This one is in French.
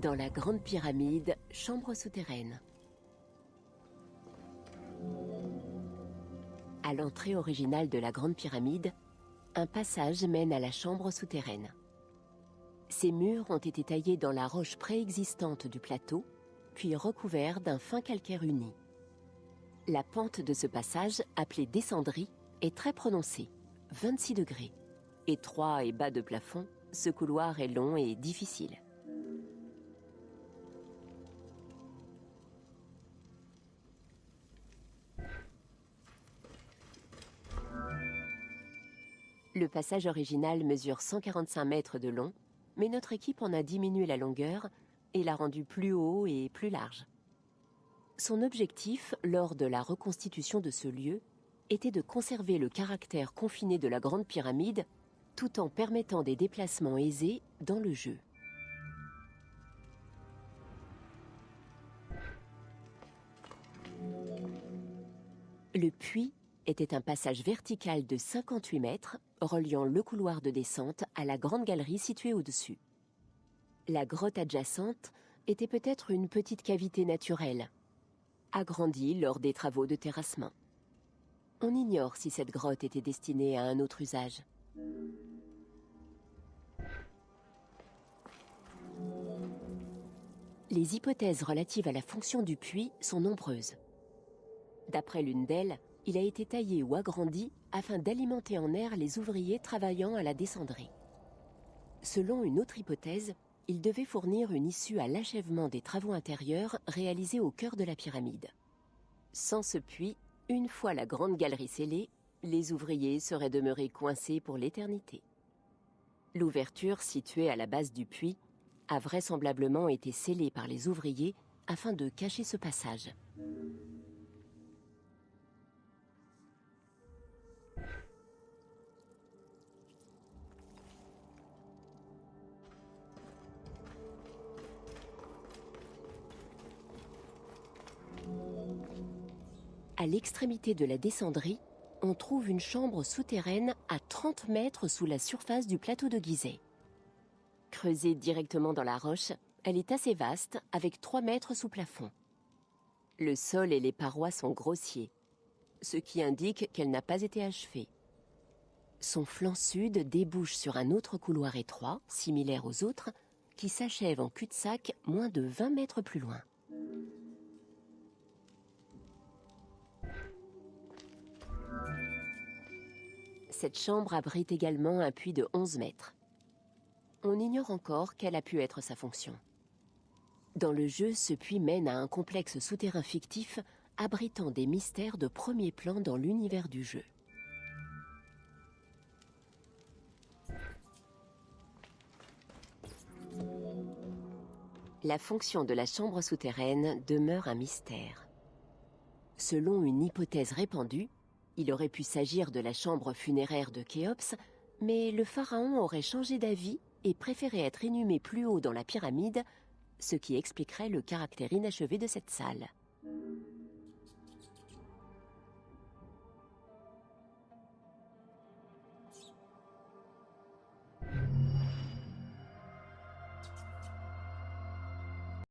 dans la Grande Pyramide, chambre souterraine. À l'entrée originale de la Grande Pyramide, un passage mène à la chambre souterraine. Ces murs ont été taillés dans la roche préexistante du plateau, puis recouverts d'un fin calcaire uni. La pente de ce passage, appelée descendrie, est très prononcée, 26 degrés. Étroit et bas de plafond, ce couloir est long et difficile. Le passage original mesure 145 mètres de long, mais notre équipe en a diminué la longueur et l'a rendu plus haut et plus large. Son objectif, lors de la reconstitution de ce lieu, était de conserver le caractère confiné de la Grande Pyramide, tout en permettant des déplacements aisés dans le jeu. Le puits était un passage vertical de 58 mètres, reliant le couloir de descente à la grande galerie située au-dessus. La grotte adjacente était peut-être une petite cavité naturelle, agrandie lors des travaux de terrassement. On ignore si cette grotte était destinée à un autre usage. Les hypothèses relatives à la fonction du puits sont nombreuses. D'après l'une d'elles, il a été taillé ou agrandi afin d'alimenter en air les ouvriers travaillant à la descendrie. Selon une autre hypothèse, il devait fournir une issue à l'achèvement des travaux intérieurs réalisés au cœur de la pyramide. Sans ce puits, une fois la grande galerie scellée, les ouvriers seraient demeurés coincés pour l'éternité. L'ouverture, située à la base du puits, a vraisemblablement été scellée par les ouvriers afin de cacher ce passage. À l'extrémité de la descendrie, on trouve une chambre souterraine à 30 mètres sous la surface du plateau de Gizeh. Creusée directement dans la roche, elle est assez vaste, avec 3 mètres sous plafond. Le sol et les parois sont grossiers, ce qui indique qu'elle n'a pas été achevée. Son flanc sud débouche sur un autre couloir étroit, similaire aux autres, qui s'achève en cul-de-sac moins de 20 mètres plus loin. Cette chambre abrite également un puits de 11 mètres. On ignore encore quelle a pu être sa fonction. Dans le jeu, ce puits mène à un complexe souterrain fictif abritant des mystères de premier plan dans l'univers du jeu. La fonction de la chambre souterraine demeure un mystère. Selon une hypothèse répandue, il aurait pu s'agir de la chambre funéraire de Khéops, mais le pharaon aurait changé d'avis et préféré être inhumé plus haut dans la pyramide, ce qui expliquerait le caractère inachevé de cette salle.